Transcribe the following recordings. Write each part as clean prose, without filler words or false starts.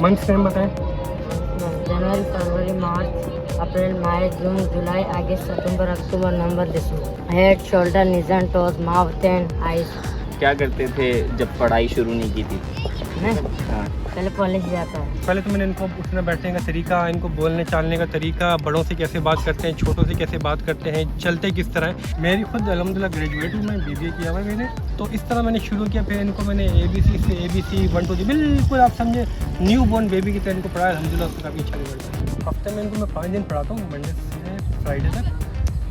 Months name बताएं। जनवरी, फरवरी, मार्च, अप्रैल, मई, जून, जुलाई, अगस्त, सितंबर, अक्टूबर, नवंबर, दिसंबर। Head, shoulder, knees and toes, mouth and eyes. क्या करते थे जब पढ़ाई शुरू नहीं की थी? मैं हाँ, पहले कॉलेज जाता है। पहले तो मैंने इनको उठने बैठने का तरीका, इनको बोलने चालने का तरीका, बड़ों से कैसे बात करते हैं, छोटों से कैसे बात करते हैं, चलते किस तरह है। मेरी खुद अल्हम्दुलिल्लाह ग्रेजुएट हूँ, मैं BBA किया हुआ है मैंने। तो इस तरह मैंने शुरू किया। फिर इनको मैंने ABC से ABC 1 2 बिल्कुल आप समझे न्यू बॉर्न बेबी की तरह इनको पढ़ाया। अल्हम्दुलिल्लाह उसको काफ़ी अच्छा रिजल्ट है। हफ्ते में इनको मैं 5 दिन पढ़ाता हूँ, मंडे से फ्राइडे तक।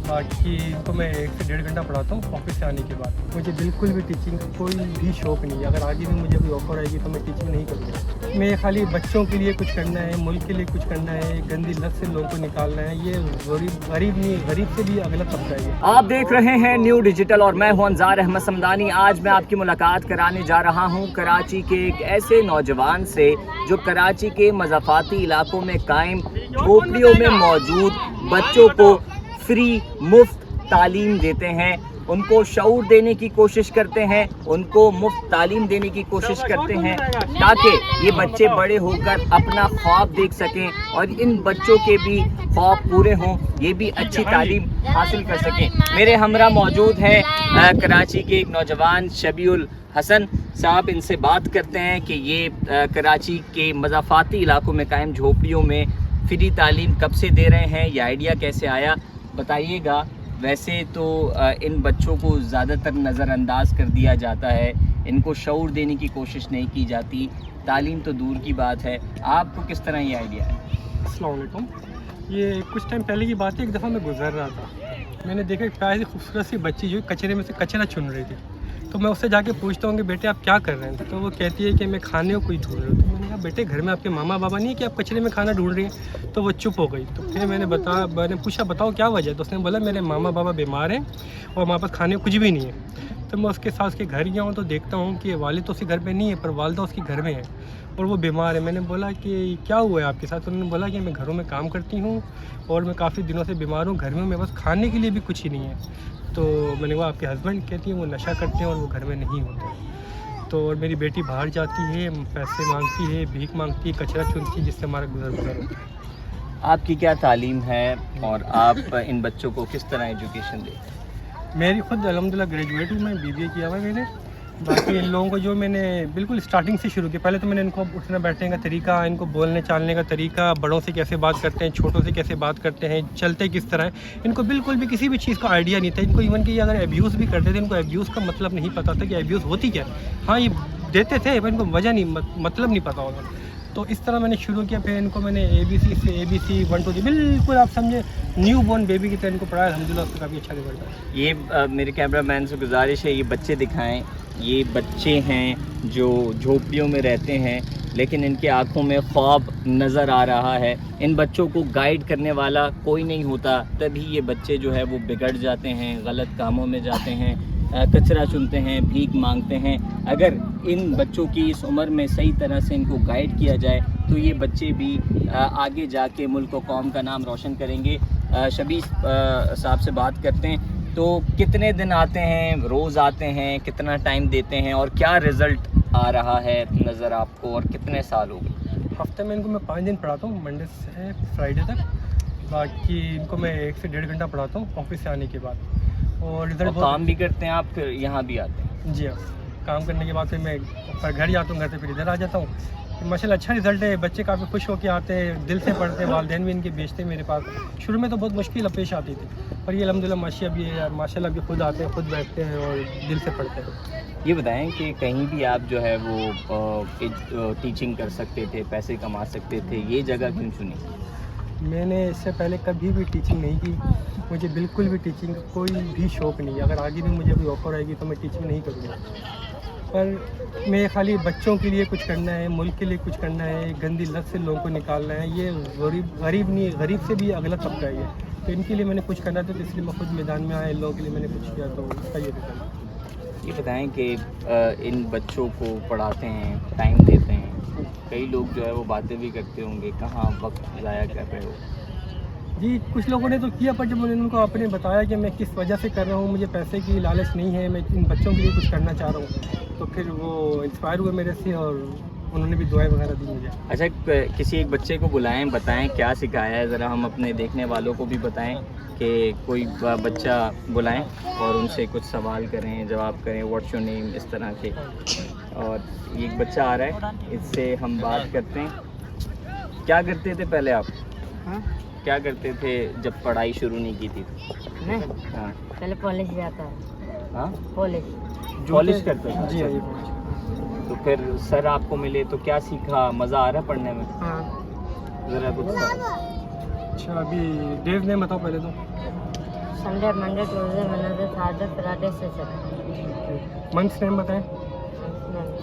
बाकी इनको मैं 1 से 1.5 घंटा पढ़ाता हूँ ऑफिस से आने के बाद। मुझे बिल्कुल भी टीचिंग का कोई भी शौक़ नहीं है। अगर आगे भी मुझे कोई ऑफर आएगी तो मैं टीचिंग नहीं करूँगा। मैं खाली बच्चों के लिए कुछ करना है, मुल्क के लिए कुछ करना है, गंदी लत से लोगों को निकालना है। ये गरीब नहीं, गरीब से भी अगला तबका है ये। आप देख रहे हैं न्यू डिजिटल और मैं हूं अंजार अहमद समदानी। आज मैं आपकी मुलाकात कराने जा रहा हूं कराची के एक ऐसे नौजवान से जो कराची के मज़ाफ़ाती इलाकों में कायम झोपड़ियों में मौजूद बच्चों को फ्री मुफ्त तालीम देते हैं, उनको शऊर देने की कोशिश करते हैं, उनको मुफ्त तालीम देने की कोशिश करते हैं ताकि ये बच्चे बड़े होकर अपना ख्वाब देख सकें और इन बच्चों के भी ख्वाब पूरे हों, ये भी अच्छी तालीम हासिल कर सकें। मेरे हमरा मौजूद हैं कराची के एक नौजवान शबीउल हसन साहब। इनसे बात करते हैं कि ये कराची के मज़ाफ़ाती इलाकों में कायम झोपड़ियों में फ्री तालीम कब से दे रहे हैं, ये आइडिया कैसे आया, बताइएगा। वैसे तो इन बच्चों को ज़्यादातर नज़रअंदाज कर दिया जाता है, इनको शऊर देने की कोशिश नहीं की जाती, तालीम तो दूर की बात है। आपको किस तरह ये आइडिया है? अस्सलाम वालेकुम। ये कुछ टाइम पहले की बात है। एक दफ़ा मैं गुजर रहा था, मैंने देखा एक प्यारी सी खूबसूरत सी बच्ची जो कचरे में से कचरा चुन रही थी। तो मैं उससे जाके पूछता हूँ कि बेटे आप क्या कर रहे हैं? तो वो कहती है कि मैं खाने को कोई ढूंढ रही हूँ। तो मैंने कहा बेटे घर में आपके मामा बाबा नहीं है कि आप कचरे में खाना ढूंढ रही हैं? तो वो चुप हो गई। तो फिर मैंने पूछा बताओ क्या वजह है? तो उसने बोला मेरे मामा बाबा बीमार हैं और हमारे पास खाने को कुछ भी नहीं है। तो मैं उसके साथ उसके घर गया हूँ तो देखता हूँ कि वालिद तो उसके घर पे नहीं है पर वालदा उसके घर में है और वो बीमार है। मैंने बोला कि क्या हुआ है आपके साथ? तो उन्होंने बोला कि मैं घरों में काम करती हूँ और मैं काफ़ी दिनों से बीमार हूँ, घर में मेरे पास खाने के लिए भी कुछ ही नहीं है। तो मैंने कहा आपके हस्बैंड? कहती हैं वो नशा करते हैं और वो घर में नहीं होते। तो और मेरी बेटी बाहर जाती है, पैसे मांगती है, भीख मांगती है, कचरा चुनती है, जिससे हमारा गुजर होता है। आपकी क्या तालीम है और आप इन बच्चों को किस तरह एजुकेशन देते हैं? मेरी खुद अल्हम्दुलिल्लाह ग्रेजुएट हूँ, मैं BBA किया हुआ है मैंने। बाकी इन लोगों को जो मैंने बिल्कुल स्टार्टिंग से शुरू किया, पहले तो मैंने इनको उठने बैठने का तरीका, इनको बोलने चालने का तरीका, बड़ों से कैसे बात करते हैं, छोटों से कैसे बात करते हैं, चलते किस तरह है, इनको बिल्कुल भी किसी भी चीज़ का आइडिया नहीं था। इनको इवन कि अगर एब्यूज़ भी करते थे, इनको एब्यूज़ का मतलब नहीं पता था कि एब्यूज़ होती क्या है। हाँ ये देते थे पर इनको वजह नहीं, मतलब नहीं पता होगा। तो इस तरह मैंने शुरू किया। फिर इनको मैंने ABC से ABC 1 2 बिल्कुल आप समझे न्यू बॉर्न बेबी की तरह इनको पढ़ाया। अल्हम्दुलिल्लाह उसको काफ़ी अच्छा रिजल्ट है। ये मेरे कैमरा मैन से गुजारिश है ये बच्चे दिखाएं। ये बच्चे हैं जो झोपड़ियों में रहते हैं लेकिन इनके आंखों में ख्वाब नज़र आ रहा है। इन बच्चों को गाइड करने वाला कोई नहीं होता, तभी ये बच्चे जो है वो बिगड़ जाते हैं, गलत कामों में जाते हैं, कचरा चुनते हैं, भीख मांगते हैं। अगर इन बच्चों की इस उम्र में सही तरह से इनको गाइड किया जाए तो ये बच्चे भी आगे जाके मुल्क और कौम का नाम रोशन करेंगे। शबीर साहब से बात करते हैं। तो कितने दिन आते हैं, रोज़ आते हैं, कितना टाइम देते हैं और क्या रिज़ल्ट आ रहा है नज़र आपको और कितने साल हो गए? हफ्ते में इनको मैं 5 दिन पढ़ाता हूँ, मंडे से फ्राइडे तक। बाकी इनको मैं 1 से 1.5 घंटा पढ़ाता हूँ ऑफिस से आने के बाद। और रिजल्ट काम भी करते हैं आप, फिर यहाँ भी आते हैं? जी हाँ, काम करने के बाद फिर मैं घर जाता हूँ, घर से फिर इधर आ जाता हूँ। माशाल्लाह अच्छा रिज़ल्ट है, बच्चे काफ़ी खुश होकर आते हैं, दिल से पढ़ते हैं, वालिदैन भी इनके भेजते हैं मेरे पास। शुरू में तो बहुत मुश्किल पेश आती थी पर ये अल्हम्दुलिल्लाह माशाल्लाह भी खुद आते हैं, खुद बैठते हैं और दिल से पढ़ते हैं। ये बताएं कि कहीं भी आप जो है वो टीचिंग कर सकते थे, पैसे कमा सकते थे, ये जगह क्यों चुनी? मैंने इससे पहले कभी भी टीचिंग नहीं की, मुझे बिल्कुल भी टीचिंग का कोई भी शौक़ नहीं है। अगर आगे भी मुझे कोई ऑफ़र आएगी तो मैं टीचिंग नहीं करूँगा। पर मैं खाली बच्चों के लिए कुछ करना है, मुल्क के लिए कुछ करना है, गंदी लत से लोगों को निकालना है। ये गरीब नहीं, गरीब से भी अगला तबका है ये। तो इनके लिए मैंने कुछ करना था तो इसलिए मैं खुद मैदान में आया, इन लोगों के लिए मैंने कुछ किया तो उसका ये रिजल्ट। ये बताएं कि इन बच्चों को पढ़ाते हैं, टाइम देते हैं, कई लोग जो है वो बातें भी करते होंगे, कहाँ वक्त ज़ाया कर रहे हो? जी कुछ लोगों ने तो किया पर जब मैंने उनको अपने बताया कि मैं किस वजह से कर रहा हूँ, मुझे पैसे की लालच नहीं है, मैं इन बच्चों के लिए कुछ करना चाह रहा हूँ, तो फिर वो इंस्पायर हुए मेरे से और انہوں نے بھی دعائیں وغیرہ دی مجھے. اچھا کسی ایک بچے کو بلائیں, بتائیں کیا سکھایا ہے, ذرا ہم اپنے دیکھنے والوں کو بھی بتائیں کہ کوئی بچہ بلائیں اور ان سے کچھ سوال کریں, جواب کریں, واٹس یور نیم, اس طرح کے. اور ایک بچہ آ رہا ہے, اس سے ہم بات کرتے ہیں. کیا کرتے تھے پہلے آپ, ہاں کیا کرتے تھے جب پڑھائی شروع نہیں کی تھی؟ میں ہاں پہلے پالش جاتا ہے, ہاں پالش. پالش کرتے تھے. جی آئیے. تو پھر سر آپ کو ملے تو کیا سیکھا, مزہ آ رہا ہے پڑھنے میں؟ ہاں ذرا کچھ اچھا ابھی ڈیز نیم بتاؤ پہلے تو. Sunday, Monday, Tuesday, Wednesday, Thursday, Friday, Saturday. Months name بتائیں.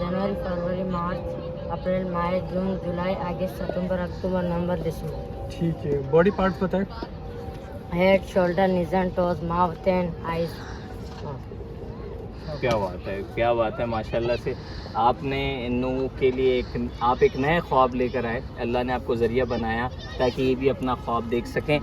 جنوری, فروری, مارچ, اپریل, مئی, جون, جولائی, اگست, ستمبر, اکتوبر, نومبر, دسمبر. ٹھیک ہے. باڈی پارٹس بتائیں. Head, shoulder, knees and toes, mouth and eyes. کیا بات ہے, کیا بات ہے, ماشاءاللہ سے آپ نے ان لوگوں کے لیے آپ ایک نئے خواب لے کر آئے. اللہ نے آپ کو ذریعہ بنایا تاکہ یہ بھی اپنا خواب دیکھ سکیں.